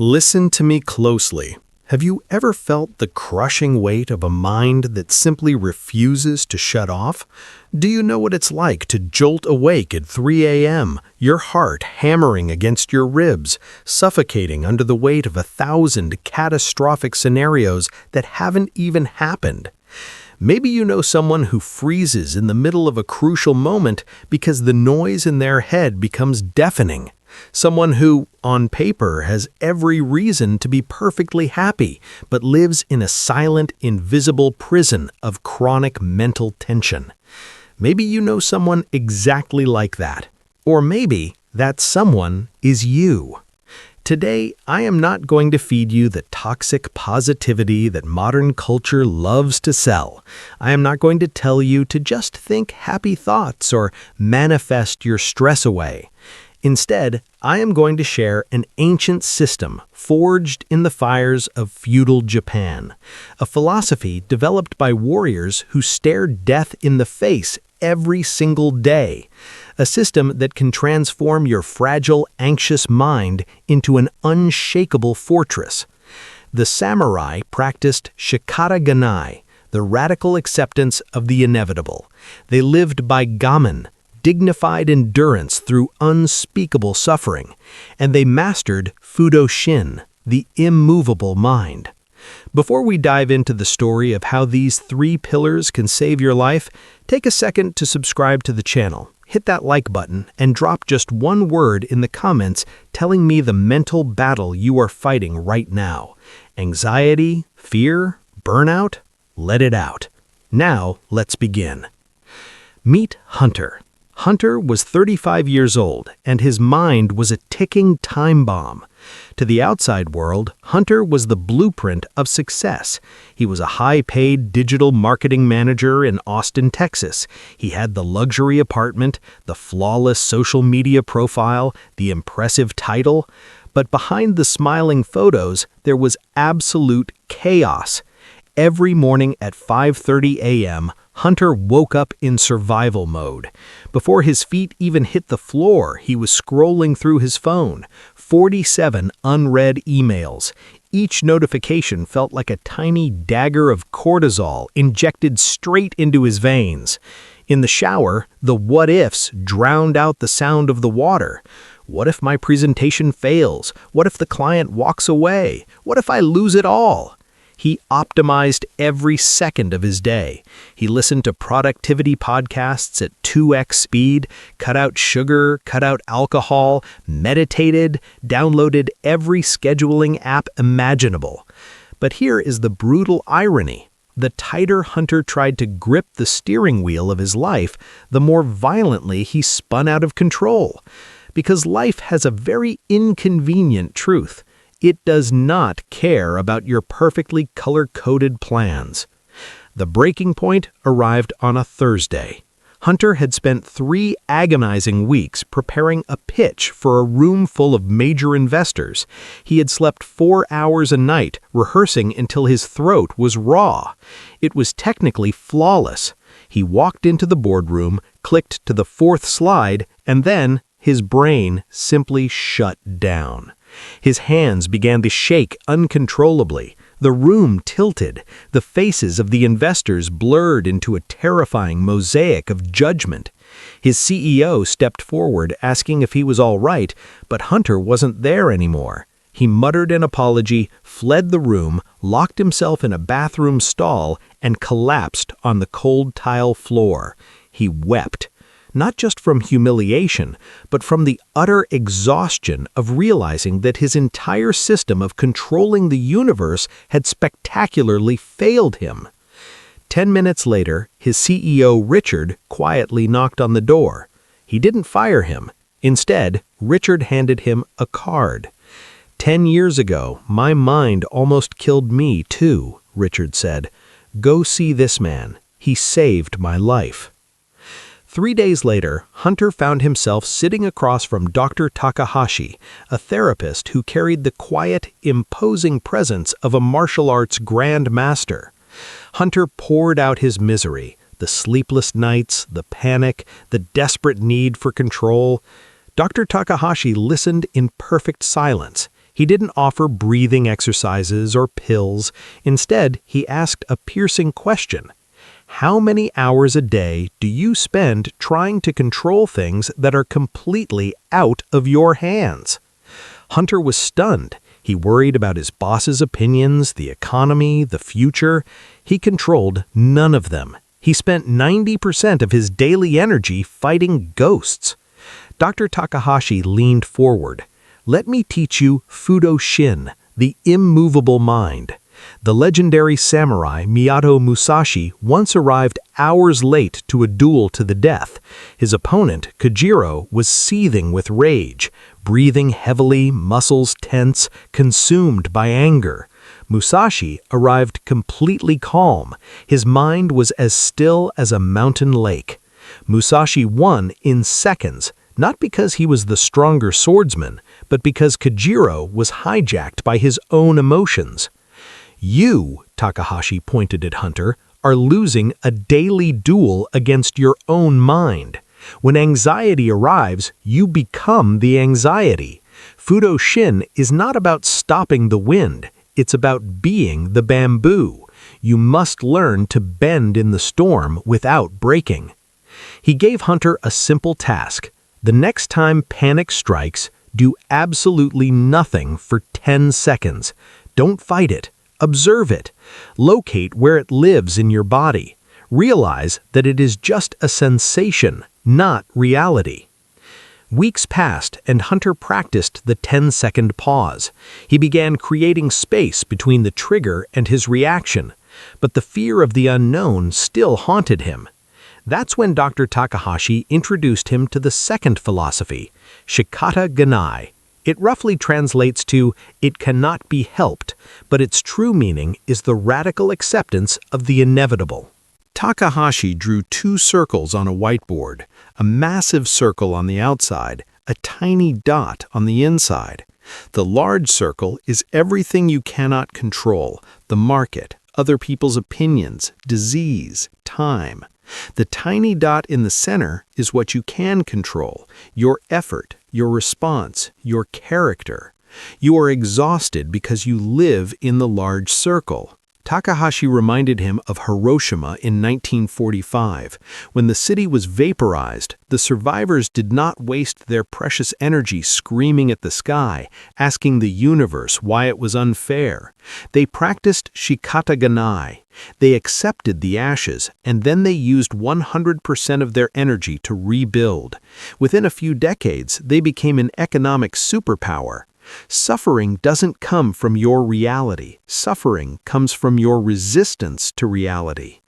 Listen to me closely. Have you ever felt the crushing weight of a mind that simply refuses to shut off? Do you know what it's like to jolt awake at 3 a.m., your heart hammering against your ribs, suffocating under the weight of 1,000 catastrophic scenarios that haven't even happened? Maybe you know someone who freezes in the middle of a crucial moment because the noise in their head becomes deafening. Someone who, on paper, has every reason to be perfectly happy, but lives in a silent, invisible prison of chronic mental tension. Maybe you know someone exactly like that. Or maybe that someone is you. Today, I am not going to feed you the toxic positivity that modern culture loves to sell. I am not going to tell you to just think happy thoughts or manifest your stress away. Instead, I am going to share an ancient system forged in the fires of feudal Japan, a philosophy developed by warriors who stared death in the face every single day, a system that can transform your fragile, anxious mind into an unshakable fortress. The samurai practiced Shikata Ga Nai, the radical acceptance of the inevitable. They lived by Gaman, dignified endurance through unspeakable suffering, and they mastered Fudoshin, the immovable mind. Before we dive into the story of how these 3 pillars can save your life, take a second to subscribe to the channel, hit that like button, and drop just one word in the comments telling me the mental battle you are fighting right now. Anxiety, fear, burnout? Let it out. Now, let's begin. Meet Hunter. Hunter was 35 years old, and his mind was a ticking time bomb. To the outside world, Hunter was the blueprint of success. He was a high-paid digital marketing manager in Austin, Texas. He had the luxury apartment, the flawless social media profile, the impressive title. But behind the smiling photos, there was absolute chaos. Every morning at 5:30 a.m., Hunter woke up in survival mode. Before his feet even hit the floor, he was scrolling through his phone. 47 unread emails. Each notification felt like a tiny dagger of cortisol injected straight into his veins. In the shower, the what-ifs drowned out the sound of the water. What if my presentation fails? What if the client walks away? What if I lose it all? He optimized every second of his day. He listened to productivity podcasts at 2x speed, cut out sugar, cut out alcohol, meditated, downloaded every scheduling app imaginable. But here is the brutal irony. The tighter Hunter tried to grip the steering wheel of his life, the more violently he spun out of control. Because life has a very inconvenient truth. It does not care about your perfectly color-coded plans. The breaking point arrived on a Thursday. Hunter had spent 3 agonizing weeks preparing a pitch for a room full of major investors. He had slept 4 hours a night, rehearsing until his throat was raw. It was technically flawless. He walked into the boardroom, clicked to the 4th slide, and then his brain simply shut down. His hands began to shake uncontrollably. The room tilted. The faces of the investors blurred into a terrifying mosaic of judgment. His CEO stepped forward, asking if he was all right, but Hunter wasn't there anymore. He muttered an apology, fled the room, locked himself in a bathroom stall, and collapsed on the cold tile floor. He wept. Not just from humiliation, but from the utter exhaustion of realizing that his entire system of controlling the universe had spectacularly failed him. 10 minutes later, his CEO, Richard, quietly knocked on the door. He didn't fire him. Instead, Richard handed him a card. 10 years ago, my mind almost killed me too, Richard said. Go see this man. He saved my life. 3 days later, Hunter found himself sitting across from Dr. Takahashi, a therapist who carried the quiet, imposing presence of a martial arts grand master. Hunter poured out his misery, the sleepless nights, the panic, the desperate need for control. Dr. Takahashi listened in perfect silence. He didn't offer breathing exercises or pills. Instead, he asked a piercing question. How many hours a day do you spend trying to control things that are completely out of your hands? Hunter was stunned. He worried about his boss's opinions, the economy, the future. He controlled none of them. He spent 90% of his daily energy fighting ghosts. Dr. Takahashi leaned forward. Let me teach you Fudoshin, the immovable mind. The legendary samurai Miyato Musashi once arrived hours late to a duel to the death. His opponent, Kojiro, was seething with rage, breathing heavily, muscles tense, consumed by anger. Musashi arrived completely calm. His mind was as still as a mountain lake. Musashi won in seconds, not because he was the stronger swordsman, but because Kojiro was hijacked by his own emotions. You, Takahashi pointed at Hunter, are losing a daily duel against your own mind. When anxiety arrives, you become the anxiety. Fudoshin is not about stopping the wind. It's about being the bamboo. You must learn to bend in the storm without breaking. He gave Hunter a simple task. The next time panic strikes, do absolutely nothing for 10 seconds. Don't fight it. Observe it. Locate where it lives in your body. Realize that it is just a sensation, not reality. Weeks passed and Hunter practiced the 10-second pause. He began creating space between the trigger and his reaction, but the fear of the unknown still haunted him. That's when Dr. Takahashi introduced him to the second philosophy, Shikata Ga Nai. It roughly translates to, it cannot be helped, but its true meaning is the radical acceptance of the inevitable. Takahashi drew 2 circles on a whiteboard, a massive circle on the outside, a tiny dot on the inside. The large circle is everything you cannot control, the market, other people's opinions, disease, time. The tiny dot in the center is what you can control, your effort, your response, your character. You are exhausted because you live in the large circle. Takahashi reminded him of Hiroshima in 1945. When the city was vaporized, the survivors did not waste their precious energy screaming at the sky, asking the universe why it was unfair. They practiced Shikata Ga Nai. They accepted the ashes, and then they used 100% of their energy to rebuild. Within a few decades, they became an economic superpower. Suffering doesn't come from your reality. Suffering comes from your resistance to reality.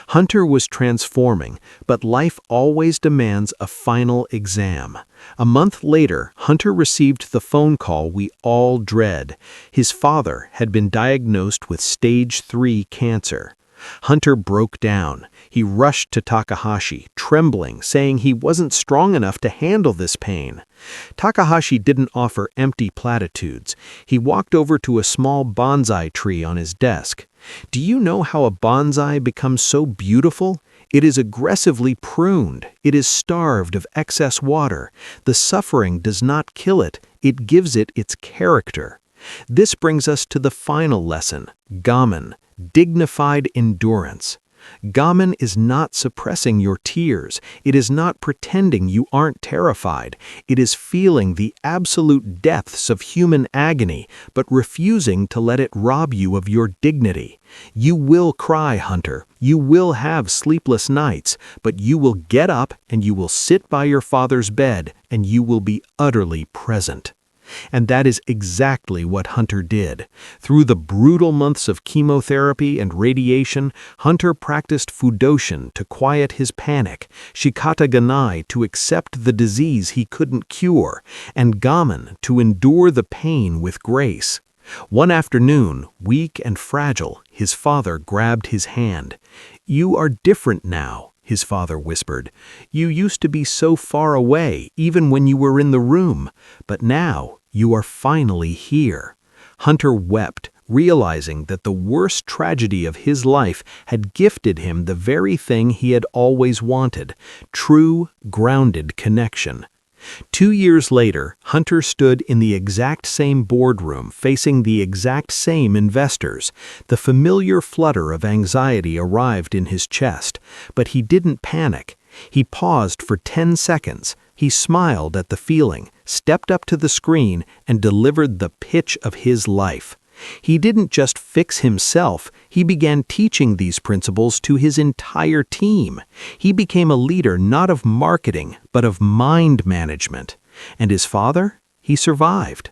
Hunter was transforming, but life always demands a final exam. A month later, Hunter received the phone call we all dread. His father had been diagnosed with stage 3 cancer. Hunter broke down. He rushed to Takahashi, trembling, saying he wasn't strong enough to handle this pain. Takahashi didn't offer empty platitudes. He walked over to a small bonsai tree on his desk. Do you know how a bonsai becomes so beautiful? It is aggressively pruned. It is starved of excess water. The suffering does not kill it. It gives it its character. This brings us to the final lesson, Gaman, Dignified Endurance. Gaman is not suppressing your tears. It is not pretending you aren't terrified. It is feeling the absolute depths of human agony, but refusing to let it rob you of your dignity. You will cry, Hunter. You will have sleepless nights, but you will get up and you will sit by your father's bed and you will be utterly present. And that is exactly what Hunter did. Through the brutal months of chemotherapy and radiation, Hunter practiced Fudoshin to quiet his panic, Shikata Ga Nai to accept the disease he couldn't cure, and Gaman to endure the pain with grace. One afternoon, weak and fragile, his father grabbed his hand. "You are different now," his father whispered. "You used to be so far away, even when you were in the room, but now you are finally here." Hunter wept, realizing that the worst tragedy of his life had gifted him the very thing he had always wanted, true, grounded connection. 2 years later, Hunter stood in the exact same boardroom facing the exact same investors. The familiar flutter of anxiety arrived in his chest, but he didn't panic. He paused for 10 seconds. He smiled at the feeling, stepped up to the screen, and delivered the pitch of his life. He didn't just fix himself, he began teaching these principles to his entire team. He became a leader not of marketing, but of mind management. And his father? He survived.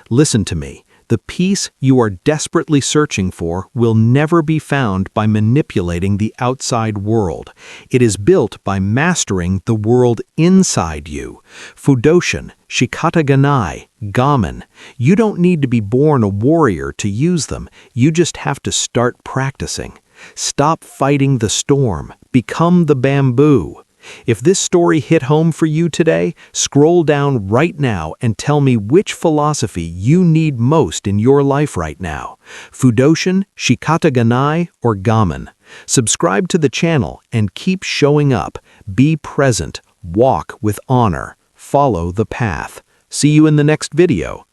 Listen to me. The peace you are desperately searching for will never be found by manipulating the outside world. It is built by mastering the world inside you. Fudoshin, Shikata Ga Nai, Gaman. You don't need to be born a warrior to use them. You just have to start practicing. Stop fighting the storm. Become the bamboo. If this story hit home for you today, scroll down right now and tell me which philosophy you need most in your life right now. Fudoshin, Shikata Ga Nai, or Gaman. Subscribe to the channel and keep showing up. Be present. Walk with honor. Follow the path. See you in the next video.